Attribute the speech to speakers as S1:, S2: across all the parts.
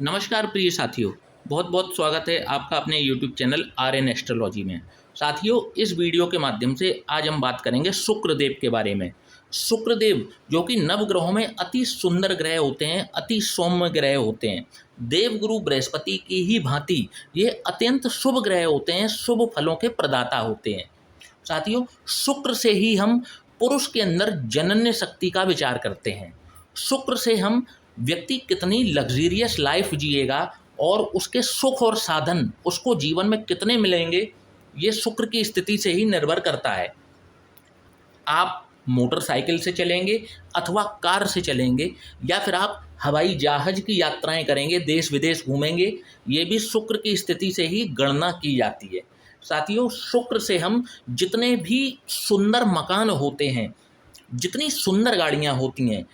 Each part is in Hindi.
S1: नमस्कार प्रिय साथियों, बहुत बहुत स्वागत है आपका अपने YouTube चैनल RN एस्ट्रोलॉजी में। साथियों, इस वीडियो के माध्यम से आज हम बात करेंगे शुक्रदेव के बारे में। शुक्रदेव जो कि नवग्रहों में अति सुंदर ग्रह होते हैं, अति सौम्य ग्रह होते हैं। देवगुरु बृहस्पति की ही भांति ये अत्यंत शुभ ग्रह होते हैं, शुभ फलों के प्रदाता होते हैं। साथियों, शुक्र से ही हम पुरुष के अंदर जनन्य शक्ति का विचार करते हैं। शुक्र से हम व्यक्ति कितनी लग्जीरियस लाइफ जिएगा और उसके सुख और साधन उसको जीवन में कितने मिलेंगे, ये शुक्र की स्थिति से ही निर्भर करता है। आप मोटरसाइकिल से चलेंगे अथवा कार से चलेंगे या फिर आप हवाई जहाज की यात्राएं करेंगे, देश विदेश घूमेंगे, ये भी शुक्र की स्थिति से ही गणना की जाती है। साथियों, शुक्र से हम जितने भी सुंदर मकान होते हैं, जितनी सुंदर गाड़ियां होती हैं,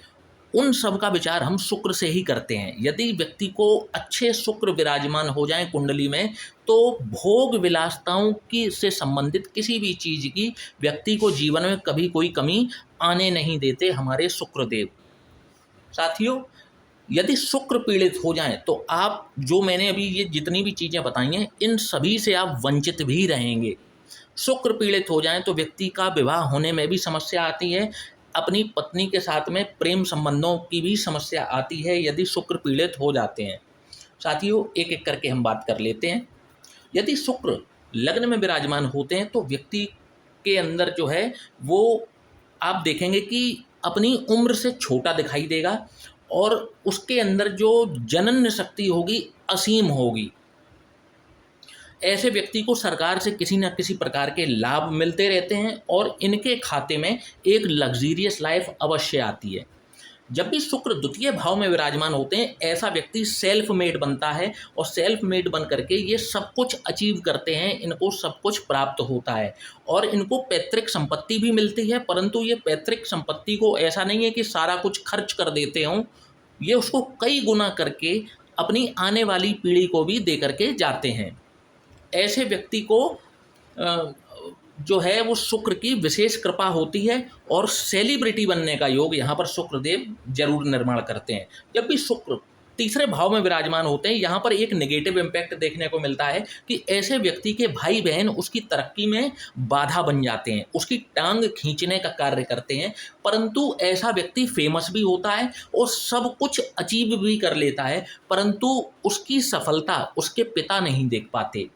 S1: उन सब का विचार हम शुक्र से ही करते हैं। यदि व्यक्ति को अच्छे शुक्र विराजमान हो जाए कुंडली में, तो भोग विलासताओं की से संबंधित किसी भी चीज़ की व्यक्ति को जीवन में कभी कोई कमी आने नहीं देते हमारे शुक्रदेव। साथियों, यदि शुक्र पीड़ित हो जाए तो आप, जो मैंने अभी ये जितनी भी चीज़ें बताई हैं, इन सभी से आप वंचित भी रहेंगे। शुक्र पीड़ित हो जाए तो व्यक्ति का विवाह होने में भी समस्या आती है, अपनी पत्नी के साथ में प्रेम संबंधों की भी समस्या आती है यदि शुक्र पीड़ित हो जाते हैं। साथियों, एक एक करके हम बात कर लेते हैं। यदि शुक्र लग्न में विराजमान होते हैं तो व्यक्ति के अंदर जो है वो आप देखेंगे कि अपनी उम्र से छोटा दिखाई देगा और उसके अंदर जो जनन शक्ति होगी असीम होगी। ऐसे व्यक्ति को सरकार से किसी न किसी प्रकार के लाभ मिलते रहते हैं और इनके खाते में एक लग्जीरियस लाइफ अवश्य आती है। जब भी शुक्र द्वितीय भाव में विराजमान होते हैं, ऐसा व्यक्ति सेल्फ मेड बनता है और सेल्फ मेड बन करके ये सब कुछ अचीव करते हैं, इनको सब कुछ प्राप्त होता है और इनको पैतृक संपत्ति भी मिलती है। परंतु ये पैतृक संपत्ति को ऐसा नहीं है कि सारा कुछ खर्च कर देते हों, ये उसको कई गुना करके अपनी आने वाली पीढ़ी को भी दे करके जाते हैं। ऐसे व्यक्ति को जो है वो शुक्र की विशेष कृपा होती है और सेलिब्रिटी बनने का योग यहाँ पर शुक्रदेव जरूर निर्माण करते हैं। जब भी शुक्र तीसरे भाव में विराजमान होते हैं, यहाँ पर एक नेगेटिव इम्पैक्ट देखने को मिलता है कि ऐसे व्यक्ति के भाई बहन उसकी तरक्की में बाधा बन जाते हैं, उसकी टांग खींचने का कार्य करते हैं। परंतु ऐसा व्यक्ति फेमस भी होता है और सब कुछ अचीव भी कर लेता है, परंतु उसकी सफलता उसके पिता नहीं देख पाते।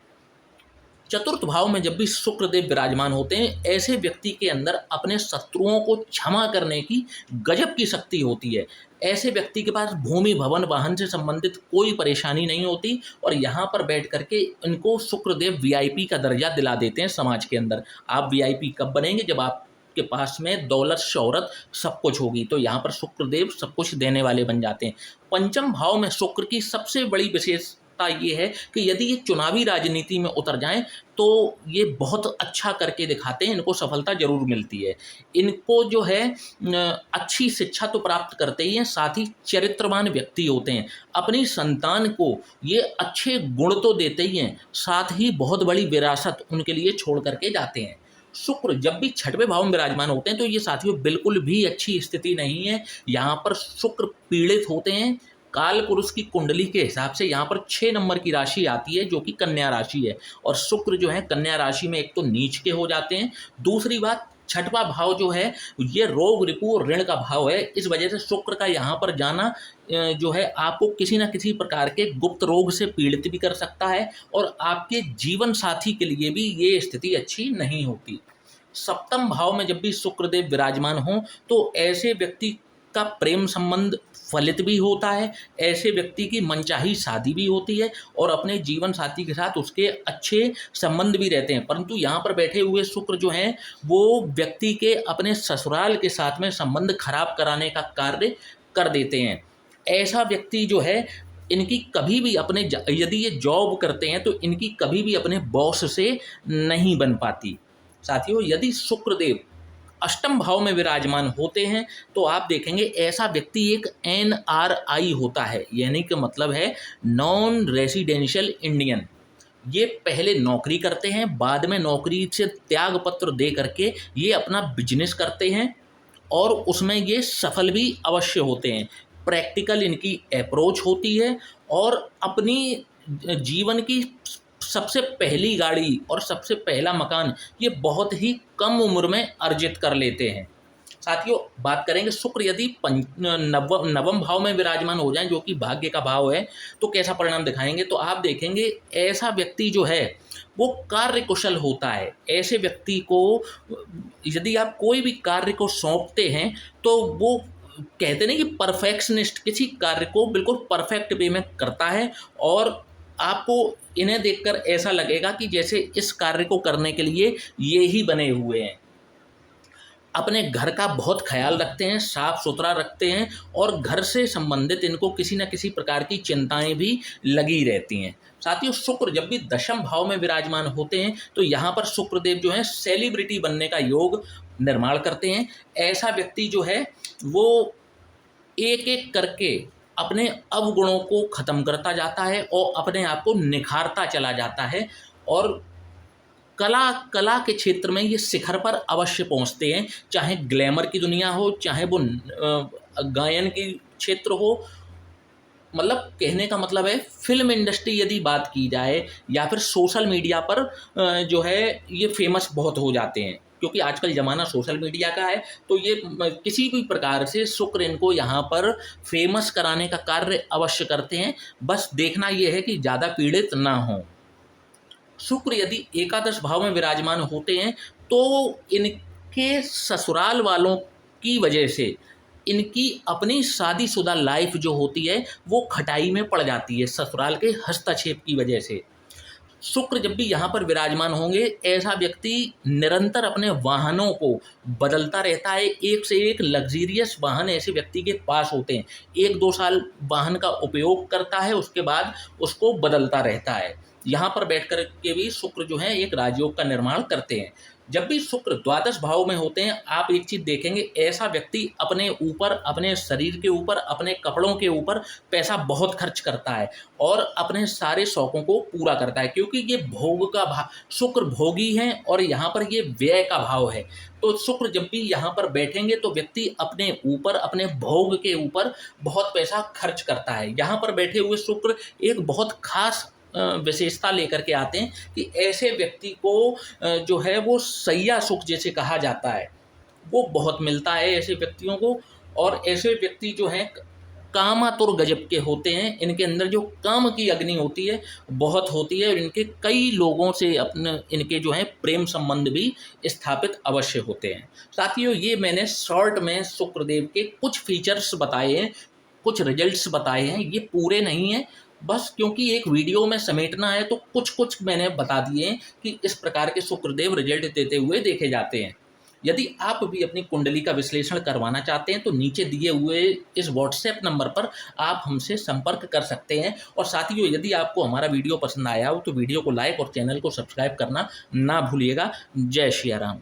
S1: चतुर्थ भाव में जब भी शुक्रदेव विराजमान होते हैं, ऐसे व्यक्ति के अंदर अपने शत्रुओं को क्षमा करने की गजब की शक्ति होती है। ऐसे व्यक्ति के पास भूमि भवन वाहन से संबंधित कोई परेशानी नहीं होती और यहाँ पर बैठ करके इनको शुक्रदेव वीआईपी का दर्जा दिला देते हैं समाज के अंदर। आप वीआईपी कब बनेंगे? जब आपके पास में दौलत शोहरत सब कुछ होगी, तो यहाँ पर शुक्रदेव सब कुछ देने वाले बन जाते हैं। पंचम भाव में शुक्र की सबसे बड़ी विशेषता ये है कि यदि ये चुनावी राजनीति में उतर जाएं तो ये बहुत अच्छा करके दिखाते हैं, इनको सफलता जरूर मिलती है। इनको जो है अच्छी शिक्षा तो प्राप्त करते ही हैं, साथ ही चरित्रवान व्यक्ति होते हैं। अपनी संतान को ये अच्छे गुण तो देते ही हैं, साथ ही बहुत बड़ी विरासत उनके लिए छोड़ करके जाते हैं। शुक्र जब भी छठवें भाव में विराजमान होते हैं तो ये साथियों बिल्कुल भी अच्छी स्थिति नहीं है। यहाँ पर शुक्र पीड़ित होते हैं। काल पुरुष की कुंडली के हिसाब से यहाँ पर 6 नंबर की राशि आती है जो कि कन्या राशि है और शुक्र जो है कन्या राशि में एक तो नीच के हो जाते हैं, दूसरी बात छठवां भाव जो है ये रोग रिपु और ऋण का भाव है। इस वजह से शुक्र का यहाँ पर जाना जो है आपको किसी न किसी प्रकार के गुप्त रोग से पीड़ित भी कर सकता है और आपके जीवन साथी के लिए भी ये स्थिति अच्छी नहीं होती। सप्तम भाव में जब भी शुक्रदेव विराजमान हों तो ऐसे व्यक्ति का प्रेम संबंध फलित भी होता है, ऐसे व्यक्ति की मनचाही शादी भी होती है और अपने जीवन साथी के साथ उसके अच्छे संबंध भी रहते हैं। परंतु यहाँ पर बैठे हुए शुक्र जो हैं वो व्यक्ति के अपने ससुराल के साथ में संबंध खराब कराने का कार्य कर देते हैं। ऐसा व्यक्ति जो है इनकी कभी भी अपने, यदि ये जॉब करते हैं तो इनकी कभी भी अपने बॉस से नहीं बन पाती। साथियों, यदि शुक्रदेव अष्टम भाव में विराजमान होते हैं तो आप देखेंगे ऐसा व्यक्ति एक NRI होता है, यानी कि मतलब है नॉन रेसिडेंशियल इंडियन। ये पहले नौकरी करते हैं, बाद में नौकरी से त्याग पत्र दे करके ये अपना बिजनेस करते हैं और उसमें ये सफल भी अवश्य होते हैं। प्रैक्टिकल इनकी अप्रोच होती है और अपनी जीवन की सबसे पहली गाड़ी और सबसे पहला मकान ये बहुत ही कम उम्र में अर्जित कर लेते हैं। साथियों, बात करेंगे शुक्र यदि नवम भाव में विराजमान हो जाएं, जो कि भाग्य का भाव है, तो कैसा परिणाम दिखाएंगे। तो आप देखेंगे ऐसा व्यक्ति जो है वो कार्य कुशल होता है। ऐसे व्यक्ति को यदि आप कोई भी कार्य को सौंपते हैं तो वो कहते नहीं कि परफेक्शनिस्ट किसी कार्य को बिल्कुल परफेक्ट वे में करता है, और आपको इन्हें देखकर ऐसा लगेगा कि जैसे इस कार्य को करने के लिए ये ही बने हुए हैं। अपने घर का बहुत ख्याल रखते हैं, साफ सुथरा रखते हैं, और घर से संबंधित इनको किसी न किसी प्रकार की चिंताएं भी लगी रहती हैं। साथियों, शुक्र जब भी दशम भाव में विराजमान होते हैं तो यहाँ पर शुक्रदेव जो है सेलिब्रिटी बनने का योग निर्माण करते हैं। ऐसा व्यक्ति जो है वो एक एक करके अपने अवगुणों को खत्म करता जाता है और अपने आप को निखारता चला जाता है, और कला के क्षेत्र में ये शिखर पर अवश्य पहुंचते हैं। चाहे ग्लैमर की दुनिया हो, चाहे वो गायन की क्षेत्र हो, मतलब कहने का मतलब है फिल्म इंडस्ट्री यदि बात की जाए, या फिर सोशल मीडिया पर जो है ये फेमस बहुत हो जाते हैं, क्योंकि आजकल ज़माना सोशल मीडिया का है। तो ये किसी भी प्रकार से शुक्र इनको यहाँ पर फेमस कराने का कार्य अवश्य करते हैं। बस देखना ये है कि ज़्यादा पीड़ित ना हों। शुक्र यदि एकादश भाव में विराजमान होते हैं तो इनके ससुराल वालों की वजह से इनकी अपनी शादीशुदा लाइफ जो होती है वो खटाई में पड़ जाती है, ससुराल के हस्तक्षेप की वजह से। शुक्र जब भी यहाँ पर विराजमान होंगे, ऐसा व्यक्ति निरंतर अपने वाहनों को बदलता रहता है। एक से एक लग्जीरियस वाहन ऐसे व्यक्ति के पास होते हैं। 1-2 साल वाहन का उपयोग करता है, उसके बाद उसको बदलता रहता है। यहाँ पर बैठ कर के भी शुक्र जो है एक राजयोग का निर्माण करते हैं। जब भी शुक्र द्वादश भाव में होते हैं, आप एक चीज़ देखेंगे, ऐसा व्यक्ति अपने ऊपर, अपने शरीर के ऊपर, अपने कपड़ों के ऊपर पैसा बहुत खर्च करता है और अपने सारे शौकों को पूरा करता है, क्योंकि ये भोग का भाव, शुक्र भोगी हैं और यहाँ पर ये व्यय का भाव है। तो शुक्र जब भी यहाँ पर बैठेंगे तो व्यक्ति अपने ऊपर, अपने भोग के ऊपर बहुत पैसा खर्च करता है। यहाँ पर बैठे हुए शुक्र एक बहुत खास विशेषता लेकर के आते हैं कि ऐसे व्यक्ति को जो है वो सैया सुख जैसे कहा जाता है वो बहुत मिलता है ऐसे व्यक्तियों को। और ऐसे व्यक्ति जो हैं कामातुर गजब के होते हैं। इनके अंदर जो काम की अग्नि होती है बहुत होती है, और इनके कई लोगों से अपने इनके जो है प्रेम संबंध भी स्थापित अवश्य होते हैं। साथियों, ये मैंने शॉर्ट में शुक्रदेव के कुछ फीचर्स बताए हैं, कुछ रिजल्ट्स बताए हैं, ये पूरे नहीं हैं, बस क्योंकि एक वीडियो में समेटना है तो कुछ कुछ मैंने बता दिए हैं कि इस प्रकार के शुक्रदेव रिजल्ट देते हुए देखे जाते हैं। यदि आप भी अपनी कुंडली का विश्लेषण करवाना चाहते हैं तो नीचे दिए हुए इस व्हाट्सएप नंबर पर आप हमसे संपर्क कर सकते हैं। और साथियों, यदि आपको हमारा वीडियो पसंद आया हो तो वीडियो को लाइक और चैनल को सब्सक्राइब करना ना भूलिएगा। जय श्री राम।